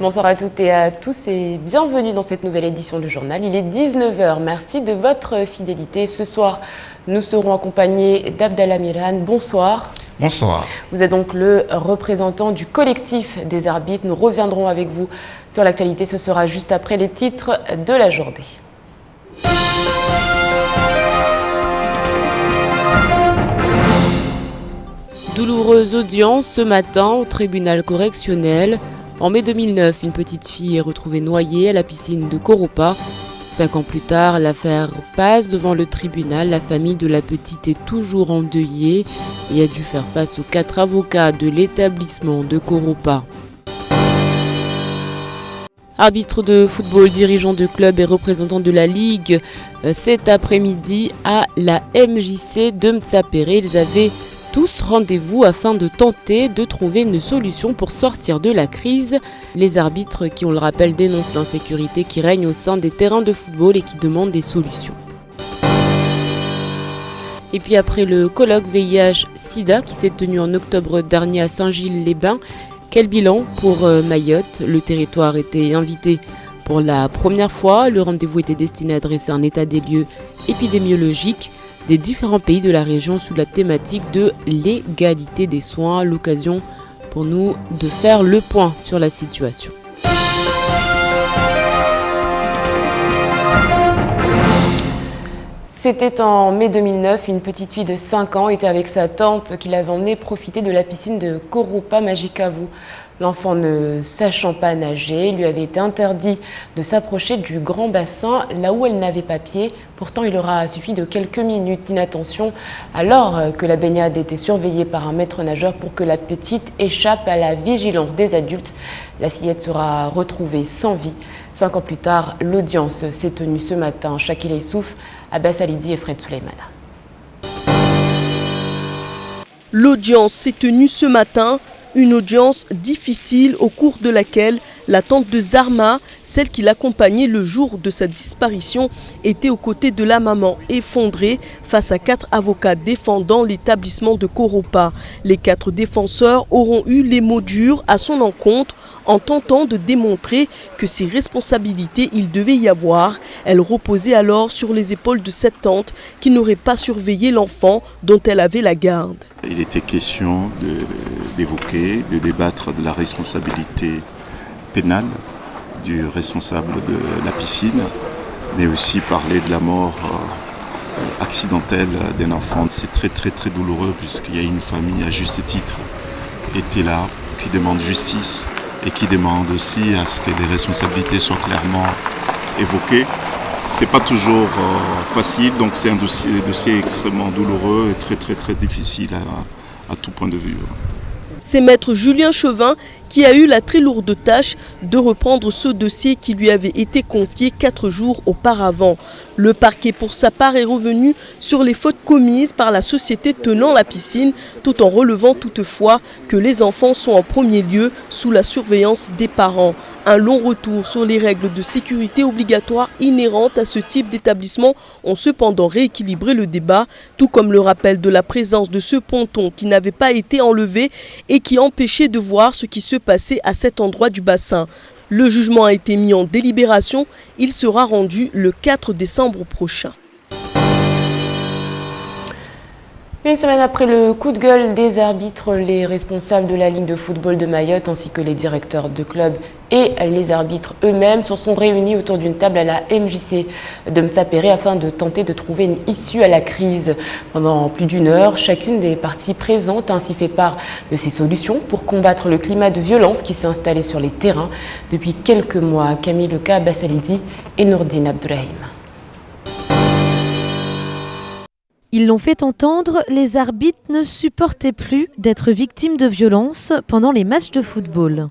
Bonsoir à toutes et à tous et bienvenue dans cette nouvelle édition du journal. Il est 19h, merci de votre fidélité. Ce soir, nous serons accompagnés d'Abdallah Miran. Bonsoir. Bonsoir. Vous êtes donc le représentant du collectif des arbitres. Nous reviendrons avec vous sur l'actualité. Ce sera juste après les titres de la journée. Douloureuse audience ce matin au tribunal correctionnel. En mai 2009, une petite fille est retrouvée noyée à la piscine de Koropa. 5 ans plus tard, l'affaire passe devant le tribunal. La famille de la petite est toujours endeuillée et a dû faire face aux 4 avocats de l'établissement de Koropa. Arbitre de football, dirigeant de club et représentant de la Ligue, cet après-midi à la MJC de Mtsapéré, ils avaient tous rendez-vous afin de tenter de trouver une solution pour sortir de la crise. Les arbitres qui, on le rappelle, dénoncent l'insécurité qui règne au sein des terrains de football et qui demandent des solutions. Et puis après le colloque VIH-Sida qui s'est tenu en octobre dernier à Saint-Gilles-les-Bains, quel bilan pour Mayotte? Le territoire était invité pour la première fois. Le rendez-vous était destiné à dresser un état des lieux épidémiologiques des différents pays de la région sous la thématique de l'égalité des soins. L'occasion pour nous de faire le point sur la situation. C'était en mai 2009, une petite fille de 5 ans était avec sa tante qui l'avait emmenée profiter de la piscine de Koropa Majikavu. L'enfant, ne sachant pas nager, lui avait été interdit de s'approcher du grand bassin là où elle n'avait pas pied. Pourtant, il aura suffi de quelques minutes d'inattention alors que la baignade était surveillée par un maître nageur pour que la petite échappe à la vigilance des adultes. La fillette sera retrouvée sans vie. 5 ans plus tard, l'audience s'est tenue ce matin. Shakil Issouf, Abbas Alidi et Fred Souleymana. L'audience s'est tenue ce matin. Une audience difficile au cours de laquelle la tante de Zarma, celle qui l'accompagnait le jour de sa disparition, était aux côtés de la maman effondrée face à 4 avocats défendant l'établissement de Koropa. Les 4 défenseurs auront eu les mots durs à son encontre en tentant de démontrer que ses responsabilités il devait y avoir. Elle reposait alors sur les épaules de cette tante qui n'aurait pas surveillé l'enfant dont elle avait la garde. Il était question d'évoquer, de débattre de la responsabilité pénale du responsable de la piscine, mais aussi parler de la mort accidentelle d'un enfant. C'est très douloureux puisqu'il y a une famille à juste titre était là, qui demande justice et qui demande aussi à ce que les responsabilités soient clairement évoquées. C'est pas toujours facile, donc c'est un dossier extrêmement douloureux et très difficile à tout point de vue. C'est maître Julien Chevin qui a eu la très lourde tâche de reprendre ce dossier qui lui avait été confié 4 jours auparavant. Le parquet pour sa part est revenu sur les fautes commises par la société tenant la piscine, tout en relevant toutefois que les enfants sont en premier lieu sous la surveillance des parents. Un long retour sur les règles de sécurité obligatoires inhérentes à ce type d'établissement ont cependant rééquilibré le débat, tout comme le rappel de la présence de ce ponton qui n'avait pas été enlevé et qui empêchait de voir ce qui se passait à cet endroit du bassin. Le jugement a été mis en délibération, il sera rendu le 4 décembre prochain. Une semaine après le coup de gueule des arbitres, les responsables de la Ligue de football de Mayotte ainsi que les directeurs de clubs et les arbitres eux-mêmes se sont réunis autour d'une table à la MJC de Mtsapéré afin de tenter de trouver une issue à la crise. Pendant plus d'1 heure, chacune des parties présentes a ainsi fait part de ses solutions pour combattre le climat de violence qui s'est installé sur les terrains depuis quelques mois. Camille Leca, Abbas Alidi et Nourdine Abdourahim. Ils l'ont fait entendre, les arbitres ne supportaient plus d'être victimes de violences pendant les matchs de football.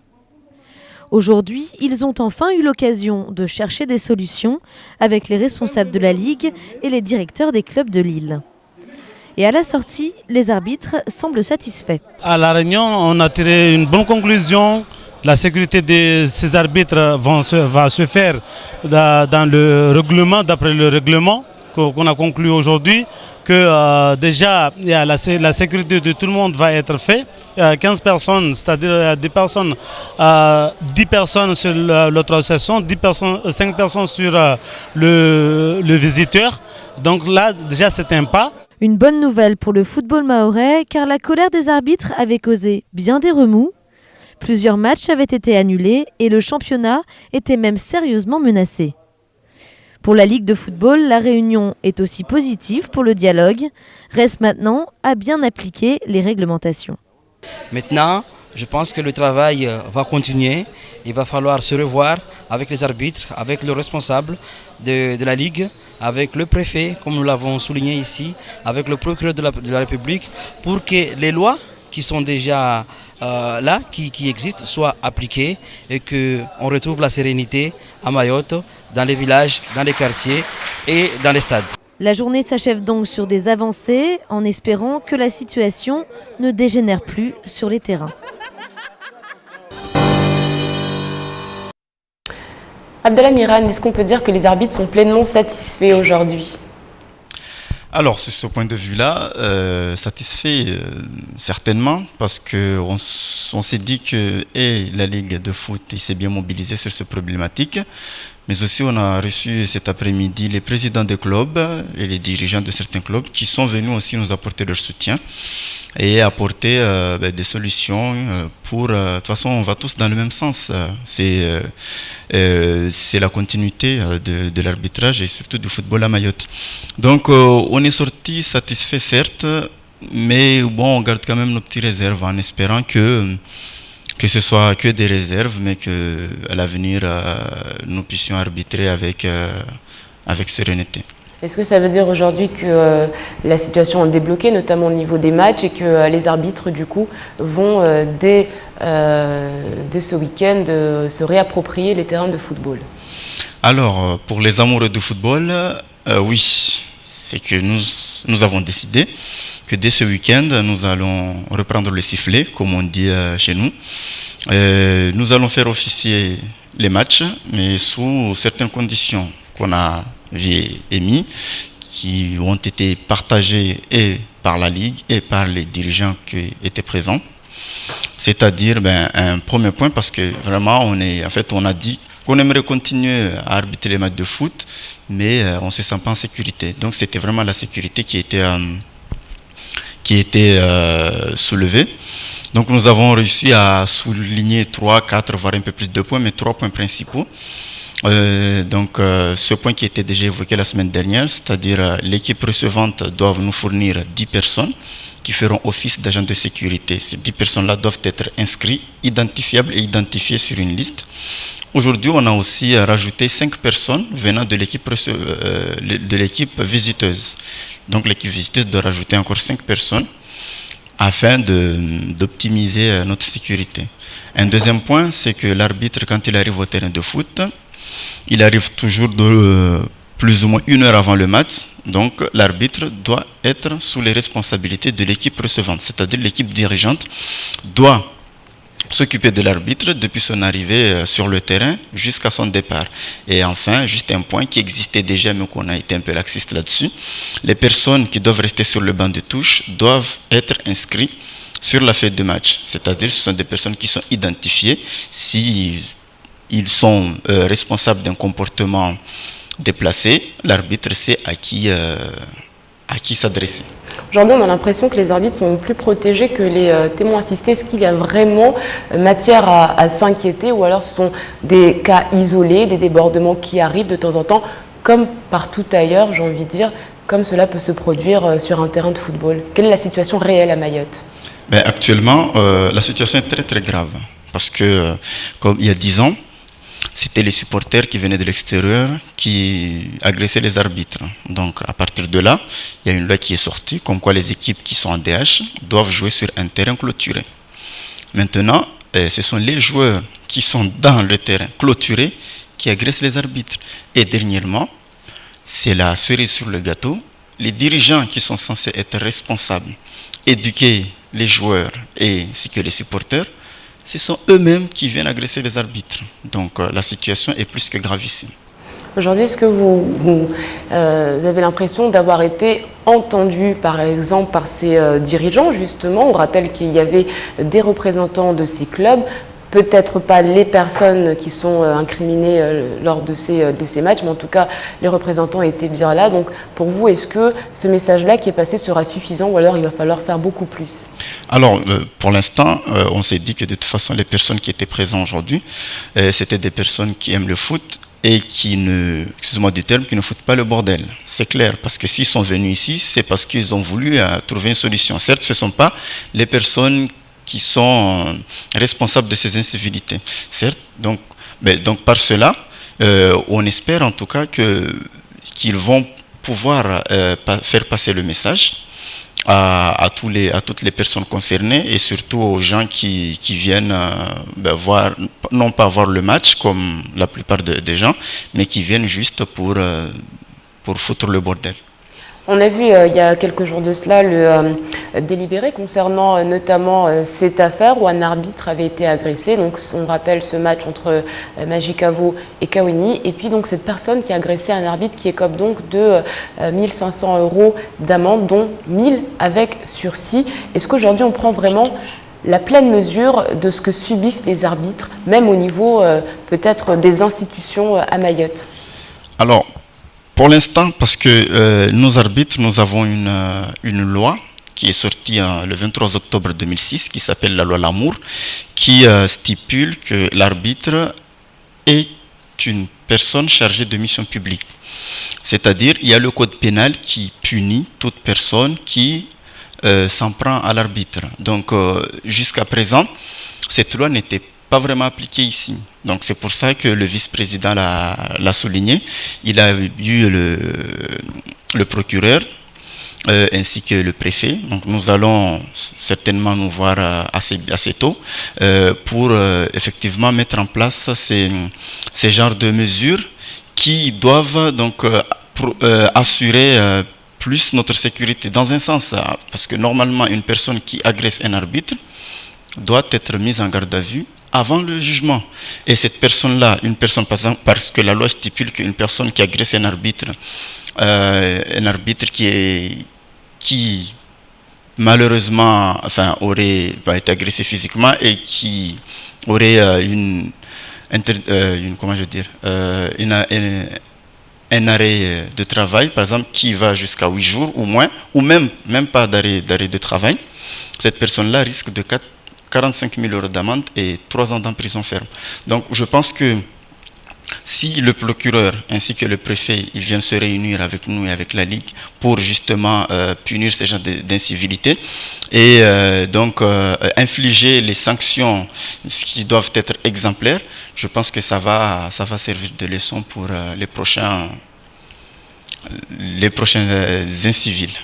Aujourd'hui, ils ont enfin eu l'occasion de chercher des solutions avec les responsables de la Ligue et les directeurs des clubs de Lille. Et à la sortie, les arbitres semblent satisfaits. À la réunion, on a tiré une bonne conclusion. La sécurité de ces arbitres va se faire dans le règlement, d'après le règlement qu'on a conclu aujourd'hui, que déjà la sécurité de tout le monde va être faite. 15 personnes, c'est-à-dire 10 personnes sur l'autre session, 5 personnes sur le visiteur. Donc là, déjà, c'est un pas. Une bonne nouvelle pour le football mahorais, car la colère des arbitres avait causé bien des remous. Plusieurs matchs avaient été annulés et le championnat était même sérieusement menacé. Pour la Ligue de football, la réunion est aussi positive pour le dialogue. Reste maintenant à bien appliquer les réglementations. Maintenant, je pense que le travail va continuer. Il va falloir se revoir avec les arbitres, avec le responsable de la Ligue, avec le préfet, comme nous l'avons souligné ici, avec le procureur de la République, pour que les lois qui sont déjà là, qui existent, soient appliquées et qu'on retrouve la sérénité à Mayotte, dans les villages, dans les quartiers et dans les stades. La journée s'achève donc sur des avancées, en espérant que la situation ne dégénère plus sur les terrains. Abdallah Miran, est-ce qu'on peut dire que les arbitres sont pleinement satisfaits aujourd'hui ? Alors, sur ce point de vue-là, satisfait certainement, parce qu'on s'est dit que la Ligue de foot s'est bien mobilisée sur cette problématique, mais aussi on a reçu cet après-midi les présidents des clubs et les dirigeants de certains clubs qui sont venus aussi nous apporter leur soutien et apporter des solutions pour... de toute façon, on va tous dans le même sens. C'est la continuité de l'arbitrage et surtout du football à Mayotte. Donc, on est sorti satisfait, certes, mais bon, on garde quand même nos petites réserves en espérant que ce soit que des réserves, mais qu'à l'avenir, nous puissions arbitrer avec sérénité. Est-ce que ça veut dire aujourd'hui que la situation est débloquée, notamment au niveau des matchs, et que les arbitres, du coup, vont, dès ce week-end, se réapproprier les terrains de football ? Alors, pour les amoureux du football, oui, c'est que nous avons décidé que dès ce week-end, nous allons reprendre le sifflet, comme on dit chez nous. Nous allons faire officier les matchs, mais sous certaines conditions qu'on a émises, qui ont été partagées et par la Ligue et par les dirigeants qui étaient présents. C'est-à-dire, un premier point, parce que vraiment, on a dit qu'on aimerait continuer à arbitrer les matchs de foot, mais on ne se sent pas en sécurité. Donc, c'était vraiment la sécurité qui était soulevée. Donc nous avons réussi à souligner 3, 4, voire un peu plus de points, mais 3 points principaux. Ce point qui était déjà évoqué la semaine dernière, c'est-à-dire l'équipe recevante doit nous fournir 10 personnes qui feront office d'agents de sécurité. Ces 10 personnes-là doivent être inscrites, identifiables et identifiées sur une liste. Aujourd'hui, on a aussi rajouté 5 personnes venant de l'équipe visiteuse. Donc l'équipe visiteuse doit rajouter encore 5 personnes afin d'optimiser notre sécurité. Un deuxième point, c'est que l'arbitre, quand il arrive au terrain de foot, il arrive toujours plus ou moins 1 heure avant le match. Donc l'arbitre doit être sous les responsabilités de l'équipe recevante, c'est-à-dire l'équipe dirigeante doit s'occuper de l'arbitre depuis son arrivée sur le terrain jusqu'à son départ. Et enfin, juste un point qui existait déjà, mais qu'on a été un peu laxiste là-dessus, les personnes qui doivent rester sur le banc de touche doivent être inscrites sur la feuille de match. C'est-à-dire ce sont des personnes qui sont identifiées. Si ils sont responsables d'un comportement déplacé, l'arbitre sait à qui s'adresser. Aujourd'hui, on a l'impression que les arbitres sont plus protégés que les témoins assistés. Est-ce qu'il y a vraiment matière à s'inquiéter, ou alors ce sont des cas isolés, des débordements qui arrivent de temps en temps, comme partout ailleurs, j'ai envie de dire, comme cela peut se produire sur un terrain de football? Quelle est la situation réelle à Mayotte? Actuellement, la situation est très très grave, parce que comme il y a 10 ans, c'était les supporters qui venaient de l'extérieur qui agressaient les arbitres. Donc à partir de là, il y a une loi qui est sortie, comme quoi les équipes qui sont en DH doivent jouer sur un terrain clôturé. Maintenant, ce sont les joueurs qui sont dans le terrain clôturé qui agressent les arbitres. Et dernièrement, c'est la cerise sur le gâteau, les dirigeants qui sont censés être responsables, éduquer les joueurs ainsi que les supporters, ce sont eux-mêmes qui viennent agresser les arbitres. Donc la situation est plus que gravissime. Aujourd'hui, est-ce que vous avez l'impression d'avoir été entendu, par exemple, par ces dirigeants, justement? On rappelle qu'il y avait des représentants de ces clubs, peut-être pas les personnes qui sont incriminées lors de ces matchs, mais en tout cas, les représentants étaient bien là. Donc, pour vous, est-ce que ce message-là qui est passé sera suffisant ou alors il va falloir faire beaucoup plus? Alors, pour l'instant, on s'est dit que de toute façon, les personnes qui étaient présentes aujourd'hui, c'était des personnes qui aiment le foot et qui ne, excusez-moi du terme, qui ne foutent pas le bordel. C'est clair, parce que s'ils sont venus ici, c'est parce qu'ils ont voulu trouver une solution. Certes, ce ne sont pas les personnes qui sont responsables de ces incivilités. Certes, donc par cela, on espère en tout cas qu'ils vont pouvoir faire passer le message à toutes les personnes concernées et surtout aux gens qui viennent voir, non pas voir le match comme la plupart des gens, mais qui viennent juste pour foutre le bordel. On a vu il y a quelques jours de cela le délibéré concernant notamment cette affaire où un arbitre avait été agressé. Donc on rappelle ce match entre Majicavo et Kawini. Et puis donc cette personne qui a agressé un arbitre qui écope donc de 1 500 € d'amende, dont 1 000 avec sursis. Est-ce qu'aujourd'hui on prend vraiment la pleine mesure de ce que subissent les arbitres, même au niveau peut-être des institutions à Mayotte? Alors, pour l'instant, parce que nos arbitres, nous avons une loi qui est sortie le 23 octobre 2006, qui s'appelle la loi Lamour, qui stipule que l'arbitre est une personne chargée de mission publique. C'est-à-dire, il y a le code pénal qui punit toute personne qui s'en prend à l'arbitre. Donc, jusqu'à présent, cette loi n'était pas vraiment appliquée ici. Donc c'est pour ça que le vice-président l'a souligné. Il a eu le procureur ainsi que le préfet. Donc nous allons certainement nous voir assez tôt pour effectivement mettre en place ces genres de mesures qui doivent donc assurer plus notre sécurité. Dans un sens, parce que normalement une personne qui agresse un arbitre doit être mise en garde à vue avant le jugement. Et cette personne-là, par exemple, parce que la loi stipule qu'une personne qui agresse un arbitre qui malheureusement aurait été agressé physiquement et qui aurait un arrêt de travail, par exemple, qui va jusqu'à 8 jours ou moins, ou même pas d'arrêt de travail, cette personne-là risque de 45 000 € d'amende et 3 ans d'emprisonnement ferme. Donc je pense que si le procureur ainsi que le préfet ils viennent se réunir avec nous et avec la Ligue pour justement punir ces gens d'incivilité et donc infliger les sanctions qui doivent être exemplaires, je pense que ça va servir de leçon pour les prochains incivils.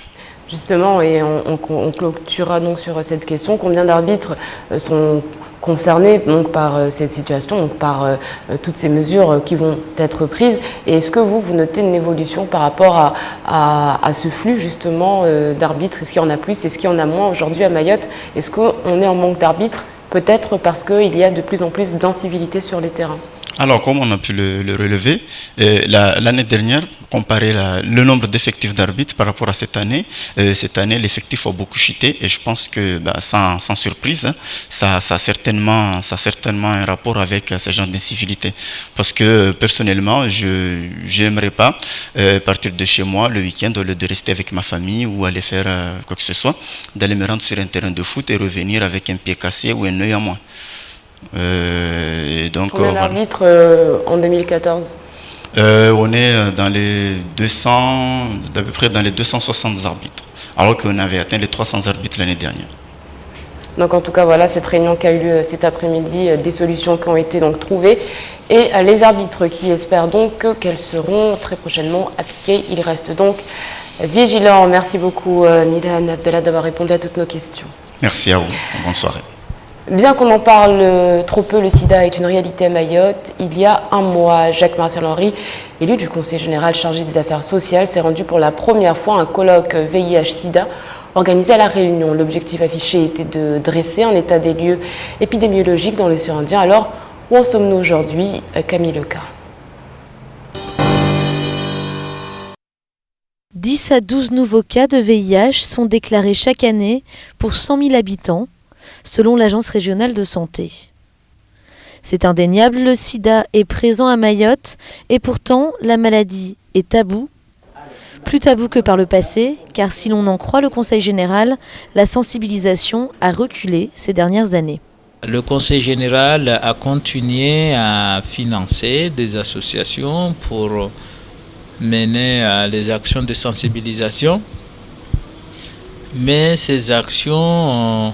Justement, et on clôturera donc sur cette question. Combien d'arbitres sont concernés donc, par cette situation, donc, par toutes ces mesures qui vont être prises? Et est-ce que vous notez une évolution par rapport à ce flux justement d'arbitres? Est-ce qu'il y en a plus? Est-ce qu'il y en a moins aujourd'hui à Mayotte? Est-ce qu'on est en manque d'arbitres? Peut-être parce qu'il y a de plus en plus d'incivilité sur les terrains. Alors, comme on a pu le relever, l'année dernière, comparer le nombre d'effectifs d'arbitres par rapport à cette année, l'effectif a beaucoup chuté et je pense que sans surprise, ça a certainement un rapport avec ce genre d'incivilité. Parce que personnellement, je n'aimerais pas partir de chez moi le week-end au lieu de rester avec ma famille ou aller faire quoi que ce soit, d'aller me rendre sur un terrain de foot et revenir avec un pied cassé ou un œil à moins. Donc, combien d'arbitres en 2014? On est dans les 200, à peu près dans les 260 arbitres, alors qu'on avait atteint les 300 arbitres l'année dernière. Donc en tout cas, voilà, cette réunion qui a eu lieu cet après-midi, des solutions qui ont été donc trouvées et les arbitres qui espèrent donc qu'elles seront très prochainement appliquées. Ils restent donc vigilants. Merci beaucoup Milan Abdallah d'avoir répondu à toutes nos questions. Merci à vous. Bonne soirée. Bien qu'on en parle trop peu, le sida est une réalité à Mayotte. Il y a un mois, Jacques-Martial Henry, élu du Conseil général chargé des affaires sociales, s'est rendu pour la première fois à un colloque VIH-sida organisé à La Réunion. L'objectif affiché était de dresser un état des lieux épidémiologiques dans l'océan Indien. Alors, où en sommes-nous aujourd'hui, Camille Leca? 10 à 12 nouveaux cas de VIH sont déclarés chaque année pour 100 000 habitants, selon l'Agence régionale de santé. C'est indéniable, le sida est présent à Mayotte et pourtant la maladie est taboue. Plus tabou que par le passé, car si l'on en croit le Conseil général, la sensibilisation a reculé ces dernières années. Le Conseil général a continué à financer des associations pour mener les actions de sensibilisation. Mais ces actions,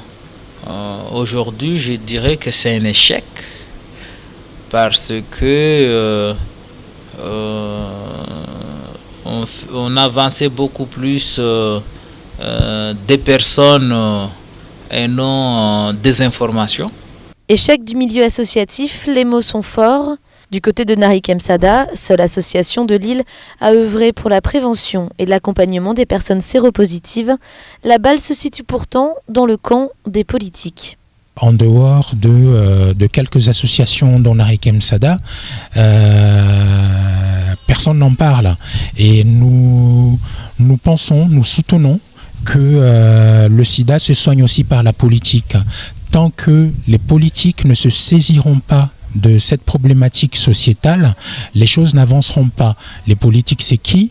aujourd'hui, je dirais que c'est un échec parce que on avançait beaucoup plus des personnes et non des informations. Échec du milieu associatif, les mots sont forts. Du côté de Narikem Sada, seule association de Lille a œuvré pour la prévention et l'accompagnement des personnes séropositives. La balle se situe pourtant dans le camp des politiques. En dehors de quelques associations dont Narikem Sada, personne n'en parle. Et nous pensons, nous soutenons que le sida se soigne aussi par la politique. Tant que les politiques ne se saisiront pas de cette problématique sociétale, les choses n'avanceront pas. Les politiques, c'est qui ?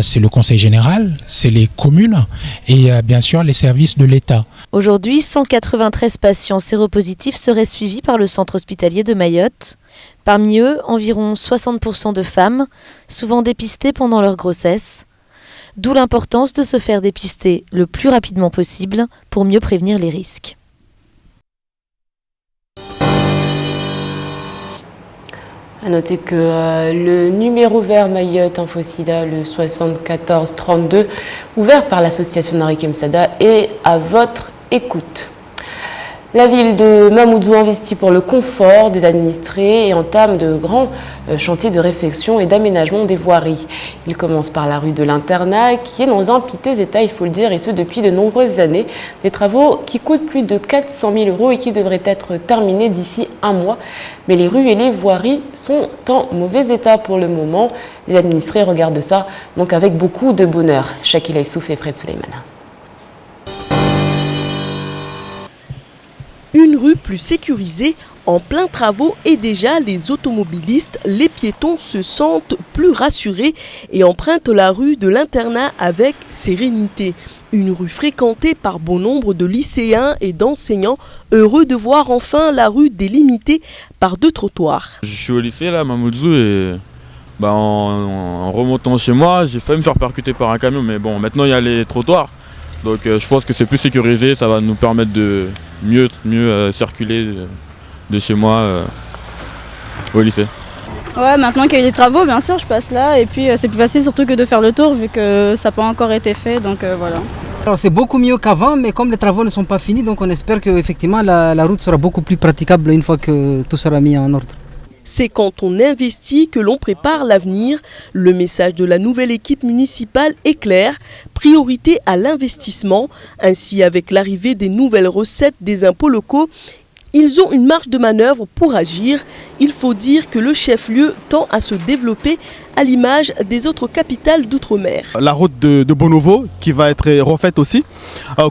C'est le Conseil général, c'est les communes et bien sûr les services de l'État. Aujourd'hui, 193 patients séropositifs seraient suivis par le centre hospitalier de Mayotte. Parmi eux, environ 60% de femmes, souvent dépistées pendant leur grossesse. D'où l'importance de se faire dépister le plus rapidement possible pour mieux prévenir les risques. À noter que le numéro vert Mayotte InfoSida, le 74 32, ouvert par l'association Narikem Sada, est à votre écoute. La ville de Mamoudzou investit pour le confort des administrés et entame de grands chantiers de réfection et d'aménagement des voiries. Il commence par la rue de l'Internat qui est dans un piteux état, il faut le dire, et ce depuis de nombreuses années. Des travaux qui coûtent plus de 400 000 € et qui devraient être terminés d'ici un mois. Mais les rues et les voiries sont en mauvais état pour le moment. Les administrés regardent ça donc avec beaucoup de bonheur. Shakila Issouf et Fred Suleiman. Une rue plus sécurisée, en plein travaux et déjà les automobilistes, les piétons se sentent plus rassurés et empruntent la rue de l'Internat avec sérénité. Une rue fréquentée par bon nombre de lycéens et d'enseignants, heureux de voir enfin la rue délimitée par deux trottoirs. Je suis au lycée là, à Mamoudzou, et en remontant chez moi, j'ai failli me faire percuter par un camion, mais bon, maintenant il y a les trottoirs. Donc je pense que c'est plus sécurisé, ça va nous permettre de mieux circuler de chez moi au lycée. Ouais, maintenant qu'il y a eu des travaux, bien sûr, je passe là et puis c'est plus facile surtout que de faire le tour vu que ça n'a pas encore été fait, donc voilà. Alors c'est beaucoup mieux qu'avant, mais comme les travaux ne sont pas finis, donc on espère qu'effectivement la route sera beaucoup plus praticable une fois que tout sera mis en ordre. C'est quand on investit que l'on prépare l'avenir. Le message de la nouvelle équipe municipale est clair, priorité à l'investissement. Ainsi, avec l'arrivée des nouvelles recettes des impôts locaux, ils ont une marge de manœuvre pour agir. Il faut dire que le chef-lieu tend à se développer à l'image des autres capitales d'outre-mer. La route de Bonovo qui va être refaite aussi,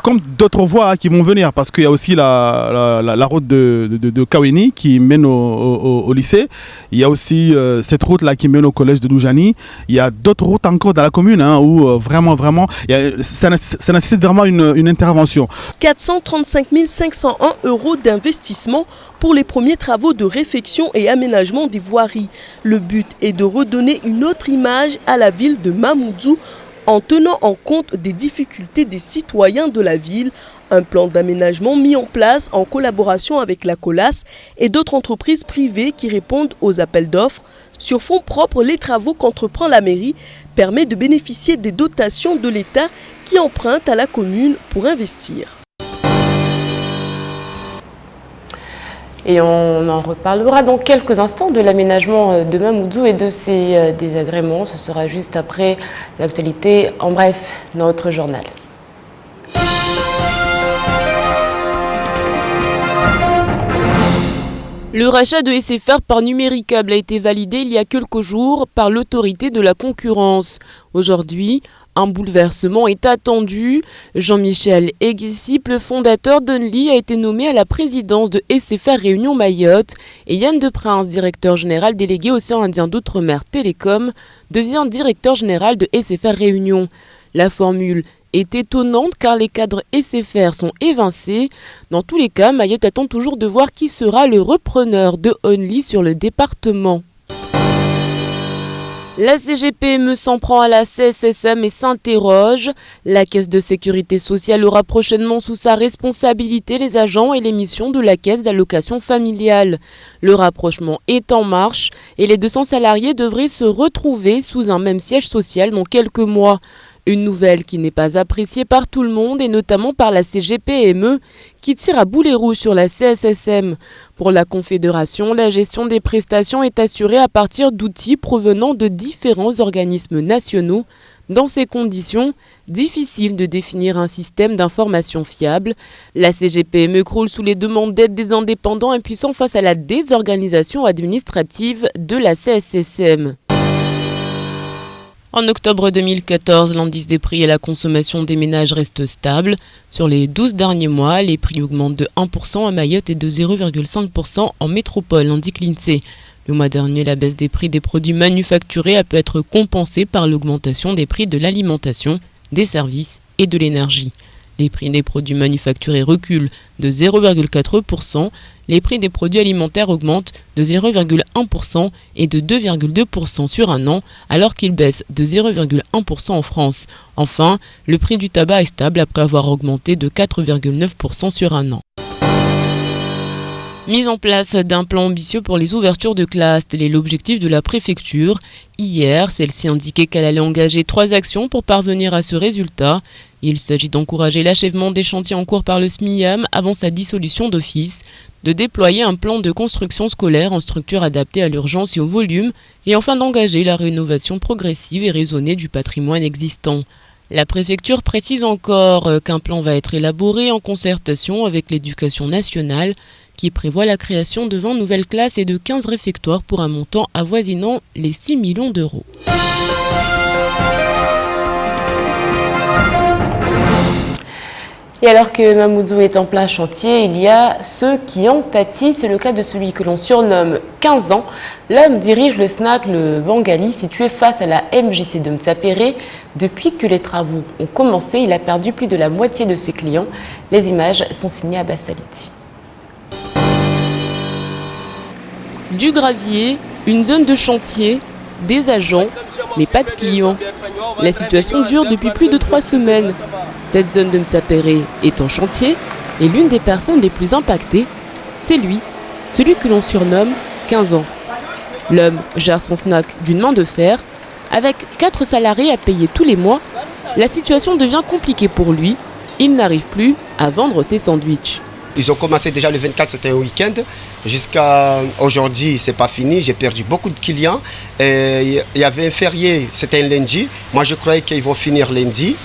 comme d'autres voies qui vont venir, parce qu'il y a aussi la route de Kaweni qui mène au lycée. Il y a aussi cette route-là qui mène au collège de Doujani. Il y a d'autres routes encore dans la commune où vraiment, ça nécessite vraiment une intervention. 435 501 € d'investissement pour les premiers travaux de réfection et aménagement des voiries. Le but est de redonner une autre image à la ville de Mamoudzou en tenant en compte des difficultés des citoyens de la ville. Un plan d'aménagement mis en place en collaboration avec la COLAS et d'autres entreprises privées qui répondent aux appels d'offres. Sur fonds propres, les travaux qu'entreprend la mairie permet de bénéficier des dotations de l'État qui emprunte à la commune pour investir. Et on en reparlera dans quelques instants de l'aménagement de Mamoudzou et de ses désagréments. Ce sera juste après l'actualité. En bref, notre journal. Le rachat de SFR par Numéricable a été validé il y a quelques jours par l'autorité de la concurrence. Aujourd'hui, Un bouleversement est attendu. Jean-Michel Eguissip, le fondateur d'Only, a été nommé à la présidence de SFR Réunion Mayotte et Yann Deprince, directeur général délégué Océan Indien d'Outre-mer Télécom, devient directeur général de SFR Réunion. La formule est étonnante car les cadres SFR sont évincés. Dans tous les cas, Mayotte attend toujours de voir qui sera le repreneur de Only sur le département. La CGPME s'en prend à la CSSM et s'interroge. La Caisse de sécurité sociale aura prochainement sous sa responsabilité les agents et les missions de la Caisse d'allocation familiale. Le rapprochement est en marche et les 200 salariés devraient se retrouver sous un même siège social dans quelques mois. Une nouvelle qui n'est pas appréciée par tout le monde et notamment par la CGPME qui tire à boulet rouge sur la CSSM. Pour la Confédération, la gestion des prestations est assurée à partir d'outils provenant de différents organismes nationaux. Dans ces conditions, difficile de définir un système d'information fiable. La CGPME croule sous les demandes d'aide des indépendants impuissants face à la désorganisation administrative de la CSSM. En octobre 2014, l'indice des prix et la consommation des ménages reste stable. Sur les 12 derniers mois, les prix augmentent de 1% à Mayotte et de 0,5% en métropole, indique l'INSEE. Le mois dernier, la baisse des prix des produits manufacturés a pu être compensée par l'augmentation des prix de l'alimentation, des services et de l'énergie. Les prix des produits manufacturés reculent de 0,4%, les prix des produits alimentaires augmentent de 0,1% et de 2,2% sur un an, alors qu'ils baissent de 0,1% en France. Enfin, le prix du tabac est stable après avoir augmenté de 4,9% sur un an. Mise en place d'un plan ambitieux pour les ouvertures de classes, tel est l'objectif de la préfecture. Hier, celle-ci indiquait qu'elle allait engager 3 actions pour parvenir à ce résultat. Il s'agit d'encourager l'achèvement des chantiers en cours par le SMIAM avant sa dissolution d'office, de déployer un plan de construction scolaire en structure adaptée à l'urgence et au volume, et enfin d'engager la rénovation progressive et raisonnée du patrimoine existant. La préfecture précise encore qu'un plan va être élaboré en concertation avec l'éducation nationale, qui prévoit la création de 20 nouvelles classes et de 15 réfectoires pour un montant avoisinant les 6 millions d'euros. Et alors que Mamoudzou est en plein chantier, il y a ceux qui en pâtissent. C'est le cas de celui que l'on surnomme 15 ans. L'homme dirige le snack Le Bangali situé face à la MJC de Mtsapéré. Depuis que les travaux ont commencé, il a perdu plus de la moitié de ses clients. Les images sont signées à Bassaliti. Du gravier, une zone de chantier, des agents, mais pas de clients. La situation dure depuis plus de 3 semaines. Cette zone de Mtsapéré est en chantier et l'une des personnes les plus impactées, c'est lui, celui que l'on surnomme 15 ans. L'homme gère son snack d'une main de fer. Avec 4 salariés à payer tous les mois, la situation devient compliquée pour lui. Il n'arrive plus à vendre ses sandwichs. Ils ont commencé déjà le 24, c'était un week-end. Jusqu'à aujourd'hui, c'est pas fini. J'ai perdu beaucoup de clients. Et il y avait un férié, c'était un lundi. Moi, je croyais qu'ils vont finir lundi.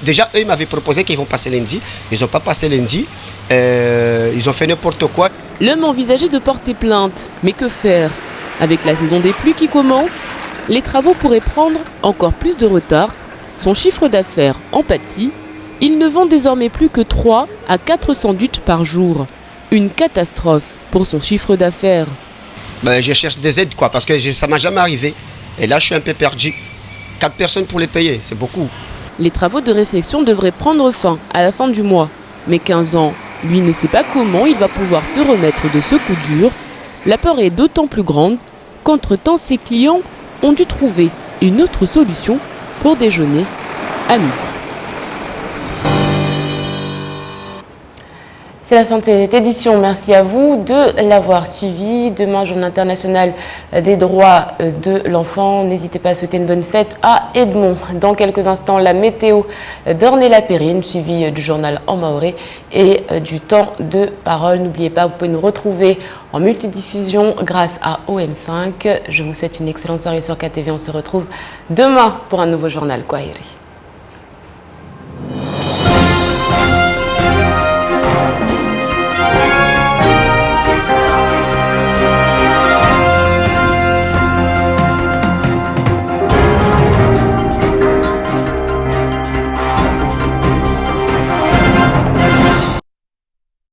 Déjà, eux, ils m'avaient proposé qu'ils vont passer lundi. Ils n'ont pas passé lundi. Ils ont fait n'importe quoi. L'homme envisageait de porter plainte. Mais que faire? Avec la saison des pluies qui commence, les travaux pourraient prendre encore plus de retard. Son chiffre d'affaires en pâtit. Il ne vend désormais plus que 3 à 4 sandwichs par jour. Une catastrophe pour son chiffre d'affaires. Je cherche des aides, parce que ça ne m'est jamais arrivé. Et là, je suis un peu perdu. 4 personnes pour les payer, c'est beaucoup. Les travaux de réfection devraient prendre fin à la fin du mois. Mais 15 ans, lui ne sait pas comment il va pouvoir se remettre de ce coup dur. La peur est d'autant plus grande qu'entre-temps, ses clients ont dû trouver une autre solution pour déjeuner à midi. C'est la fin de cette édition. Merci à vous de l'avoir suivi. Demain, Journée internationale des droits de l'enfant. N'hésitez pas à souhaiter une bonne fête à Edmond. Dans quelques instants, la météo d'Ornella Périne, suivie du journal en maoré et du temps de parole. N'oubliez pas, vous pouvez nous retrouver en multidiffusion grâce à OM5. Je vous souhaite une excellente soirée sur KTV. On se retrouve demain pour un nouveau journal Kwahiri.